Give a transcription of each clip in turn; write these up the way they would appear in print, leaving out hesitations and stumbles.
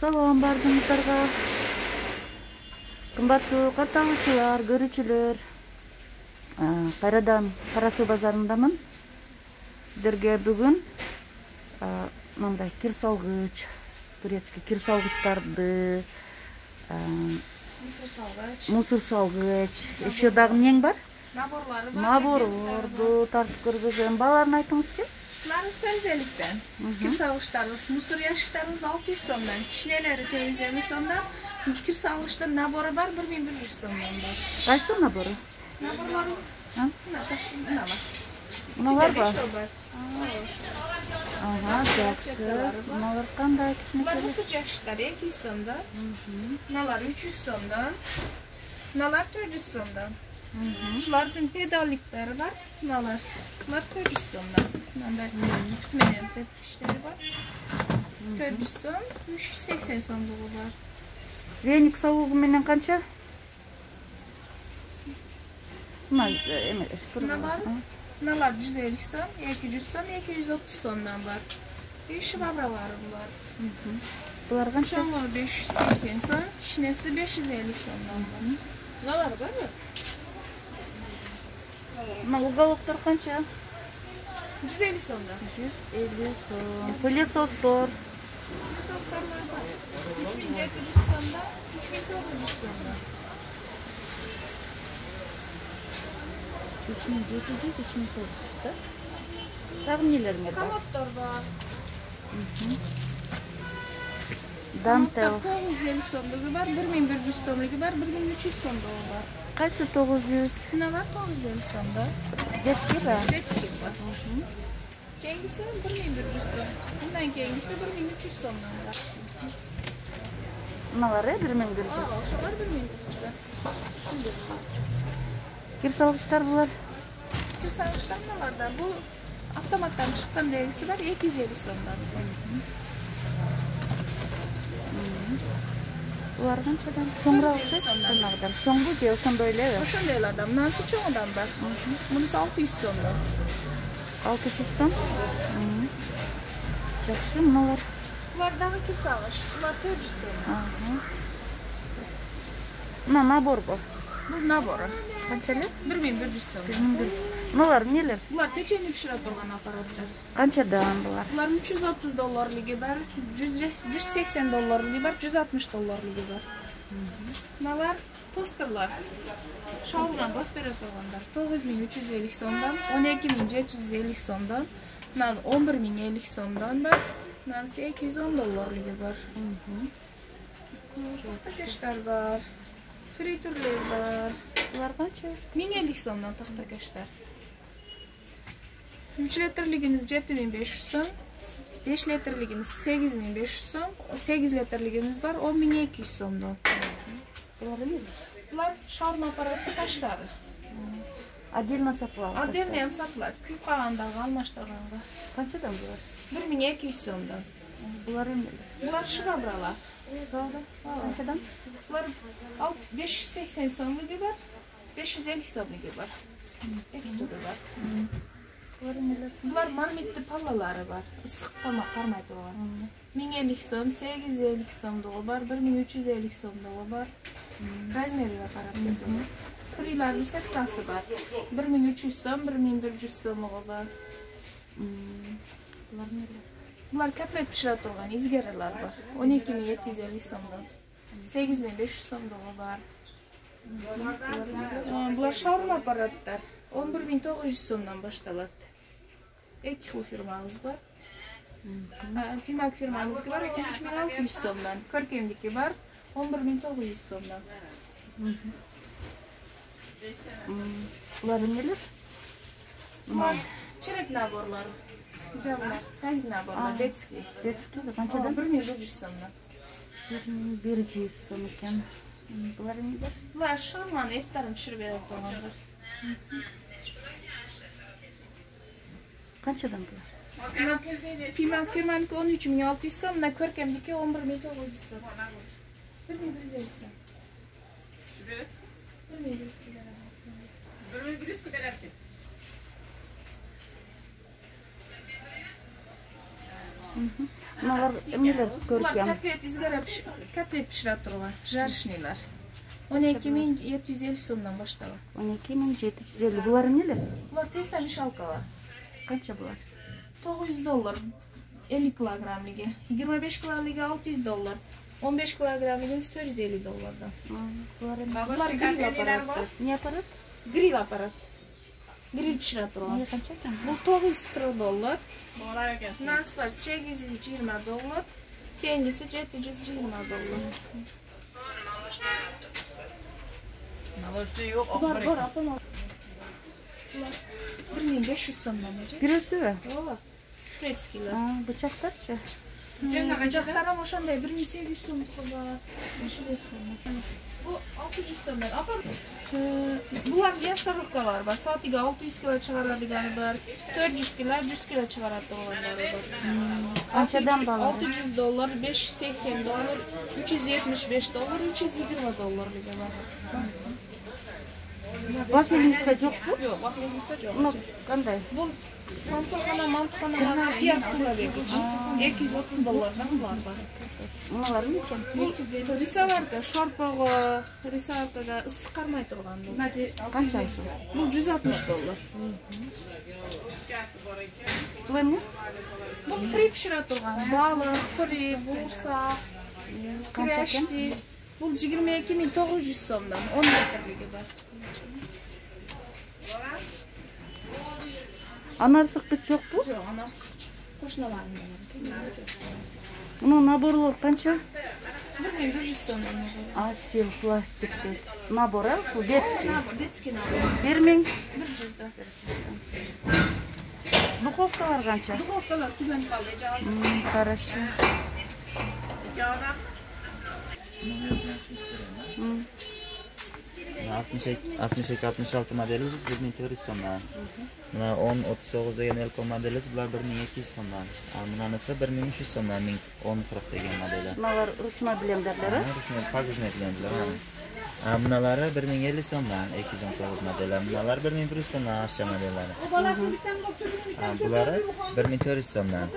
Салам бардыңыздарга. Кымбаттуу каттагычылар, көрүүчүлөр. Кайрадан Кара Суу базарындамын. Сиздерге бүгүн мындай кир салгыч, турецкий кир салгычтарды, мусор салгыч, еще дагы эмнең бар? Наборлары бар. Наборлорду тартып көргөзөм. Бааларын айтыңызчы. Bunlar 450'den. Kir salgıçlarımız, musur yaşıklarımız 600 sondan. Kişineleri 450 sondan. Kir salgıçların naboru var, 1100 sondan var. Kaysı naboru? Naborları ne var? Unalar var. var. Aha, yaxşı. Unalar qanday Bunlar kişinekler? musur yaşıkları 200 sondan. Nalar 300 sondan. Nalar 400 sondan. Şuların pedallikleri var. Nalar 400 sondan. Bunlar tutmayan tepkişleri var. 400 son, 380 son dolu var. Venik savuğu menen kança? Nalar 150 son, 200 son, 230 sondan var. Şıbabraları bunlar. Bunlar kança? Çoğunluğu 580 son, şinesi 550 sondan var. Nalar var mı? Ugaloklar kança? 150 sondan. 150 son. Pылесостор. Soslarlar var. 3700 sonda, 3900 sonda. 3700, 3900. Dagı neleriň var? Kamotlar var. Dantel. Kamotlar 950 sonluğu var, 1100 sonluğu var, 1300 sonluğu var. Kaysı 900? Ne var 950 sonda? Детский var. Detski var. Kengisi 1100 son. Bundan kengisi 1300 sondan var. Bunları 1100. Oşalar 1100 son. Kir salgıçlar bular. Kir salgıçlar nalarda bu avtomattan çıkan dergisi var 250 sondan. Bular kançadan? Soňra okşayt. Bunlardan. Soňbu je oşonda öyle mi? Oşondaylardan. Nansı çoğundan var. Bunun 600 sondan. 600 son. Yaxşı, bunalar. Bunlar daha kir salgıç. Bunlar 400 son. Buna nabor bu. Bu naboru. Kançalı? 1100 son. Bunalar neler? Bunlar peçeni pişirip durgan aparatlar. Kançadan bular? Bunlar 330 dolarlığı var, 180 dolarlığı var, 160 dolarlığı var. Bunlar tosterlar. Şarjdan bas berip durganlar. 9350 sondan, 12750 sondan, 11050 sondan var. 810 dolarlığı var. Tahtakeşler var. Fritürler var. Bular kança? 1050 sondan tahtakeşler. 3 litrligimiz 7500 son, 5 litrligimiz 8500 son, 8 litrligimiz var 10200 sondan. Bular neler? Bunlar şarm aparatı taşları. Отдельно сатылат. Adem hem satılır. Küp kağandağı, almaştırğandağı. Kançadan bular? 1200 sondan. Bular neler? Bunlar şırabralar. Kançadan? Bunlar 580 sonluğu var, 550 sonluğu var. İki türü var. Bular neler? Bunlar marmitli pallaları var. Isık tamak karmaydı olan. 1050 son, 850 son dolu var, 1350 son dolu var. Razmeri var karabıydı. Frilerin settası var. 1300 son, 1100 son dolu var. Bular neler? Bunlar katlet pişirip durgan izgarilar var. 12750 sondan. 8500 son dolu var. Bunlar şarm aparatlar. 11900 sondan başladı. Ekil firmamız var. Timak firmamız var. 3600 sondan. Körkemdiki var. 11900 sondan. Bular neler? Bunlar çelek naborları. Canlar. Tazik naborlar. Detski. Детский kançadan? 1100 sondan. 100 son iken. Bular neler? Bunlar şarman etlerini pişirip verip doğanlar. Kançadan bular? Firmanın 13600 son, buna Körkem'deki 11900 son. 1150 son. Şu neresi? 1150 Bölümün birisi kadar erkek. Bunalar emeler Bular ko'rkam. kotlet izgara kotlet pishirib turgan, jarishnilar. 12.750 so'mdan boshlanadi. 12.750. Bular neler? Bular tezda mishalkalar. Qancha bular? $900 50 kilogramligi, 25 kilogramligi $600, 15 kilogramligi $450. Bular grill aparatı. Ne aparat? Grill aparat. Grill pishirib turgan. Ne qancha ekan? Bu $940. Bolalar ekansiz. Narx var $820. Keyingisi $720. Naloshda yo'q, Bor, apam. 1500 so'mdan necha? Birisi mi? Yo'q. Pretskilar. Bıçaklarcha. Bıçaklar o'shanday 1800 so'm qilib, 500 so'm. Bu 600 so'mdan. Apam. Bular yassarlıklar var. Saatiga 600 kilo chiqaradiganlar var. 400 kilo, 100 kilo chiqaradiganlar var. Qanchadan balar? $600, $580, $375, $320 var. Vaffelnisa yo'q bu? Yo'q, vaqtingiz yo'q. Uni qanday? Bu samsaxona, mantixona, piyaz to'labegich. $230 dan var. Unalar mı ekan? Bu risovarka, shorpog'i, risovarkaga issiq qarmay turgan bu. Qancha shu? Bu $160. Bu ne? Bu fri pishirib turgan. Baliq, fri, bo'rsa, Qancha ekan? krashti. Bu 22.900 so'mdan 10 litrligi bor. Anar sıkıç yok bu. Yo'q, anasi qo'shnilarimdan. Bunun naborlar qancha? 1100 so'mdan. Asil plastikli. Nabor ha? Bu detskiy. Детский nabor. 1000. 100 da. Duxovkalar qancha? Duxovkalar tugan qoldi, javob. Хорошо. Hmm. 62-66 modeli 1400 so'mdan. Mana 10-39 degan Elko modeli bular 1200 so'mdan. Mana esa 1300 so'mdan 1040 degan modeli. Bunalar ruchnoy blenderlari. Ruchnoy pagujnoy blenderlar. Bunalari 1050 so'mdan 219 modeli. Bunalar 1100 so'mdan Arsha modellari. Bular 1400 so'mdan.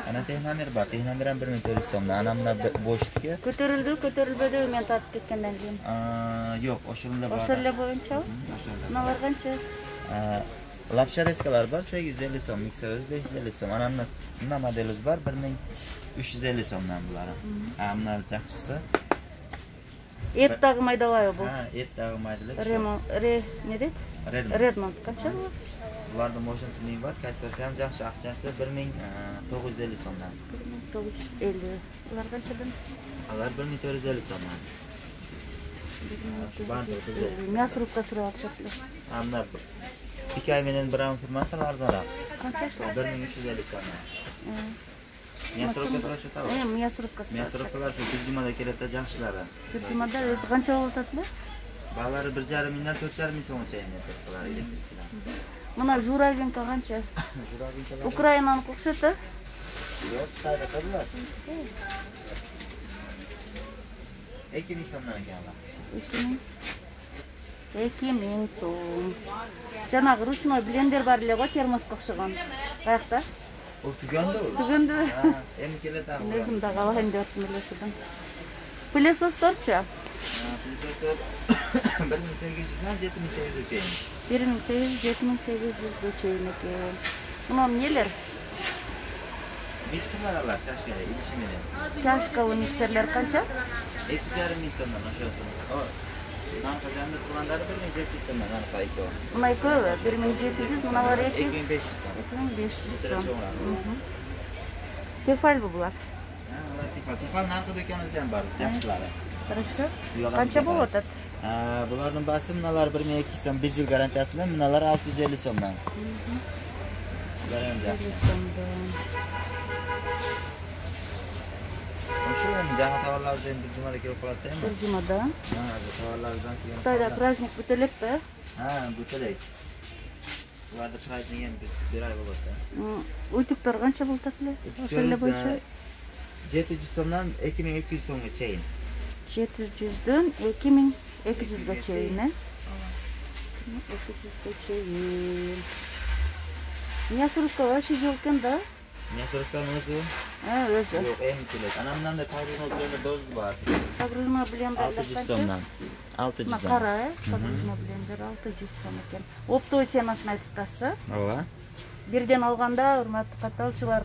Ana texnomer bor. Texnomer ham 1400 so'mdan. Ana bunda bo'shtiki. Ko'tarildi, men tatib ketgandan keyin. Yo'q, o'shanda bor. O'shalar bo'yicha. Bunalar qancha? Lapsha reskalar bor 850 so'm, mikserimiz 550 so'm. Ana bunda modelimiz bor 1350 so'mdan bular. Mana yaxshisi. Etdagi maydalari bu. Ha, etdagi maydalar. Ne deydi? Redmond qancha bu? Bularning mo'shinasi ming bor, kassasi ham yaxshi, aqchasi 1950 so'mdan. 1950. Ular qanchadan? Ular 1450 so'mdan. Мясорубка so'rayapsizlar. Hamda Pikaymen'in Brown firması arzonroq. Qancha? 1350 so'mdan. Мясорубка so'rashdi tavba. Мясорубка. Мясорубkalar shu Turjumada keladi yaxshilari. Turjumada o'zi qancha o'tadlar? Balari 1,5 mingdan 4,5 ming so'mgacha мясорубkalar elektrisidan. Mana Juravinka qancha? Juravinkalar Ukrainani o'xshata? yo'q, Xitoyda bular. 2000 so'mdan ekanlar. 2000 so'm. Janag'i ruchnoy blender barlar termosga o'xshagan. Qayoqda? U tugandi u. Tugandi. Ha, endi keladi. O'zimda qolgan deyapman. Pылесос-torcha. Pылесос 1800 dan 7800 gacha. 1800-7800 gacha ekan. Buni nelar? Mikserlar chashka, idishmeli. Chashkalı mikserlar qancha? 2,5 ming so'mdan oshadi. Narxi tulanlari 1700 so'mdan narxi. Buna ko'ra 1700, bunalar 2500 so'm. 2500 so'm. Tefal bu bular. Ha, ular tefal narxi do'konimizda ham bor, yaxshilari. Хорошо. Qancha bo'lyapti? Bularning basi bunalar 1200 so'm, 1 yil garantiyasi bilan, bunalar 650 so'mdan. Bular ham yaxshi. O'sha jahon tovarlaridan bir jumada kelib qoladi-mi? Bir jumada. Ha, bu tovarlardan keyin. Xitoyda праздник butilibdi. Ha, butilib. Bu yerda prazdnik ham bir oy bo'ladi. Utuklar qancha bo'lyapti? O'shalar bo'yicha 700 so'mdan 2200 so'mgacha. 700 dan 2200 gacha. 200 gacha. Мясорубка вообще yo'q ekanda. Мясорубканын өзү? Өзü. Yok, en kilit. Anamdan da Tavrino blender doz var. Tavrino blender 600 somdan. 600 Ma som. qara, Tavrino blender 600 som ekan. Optoy semasini aytib turasiz. Ova. Birden alganda, hurmatli qatalchilar,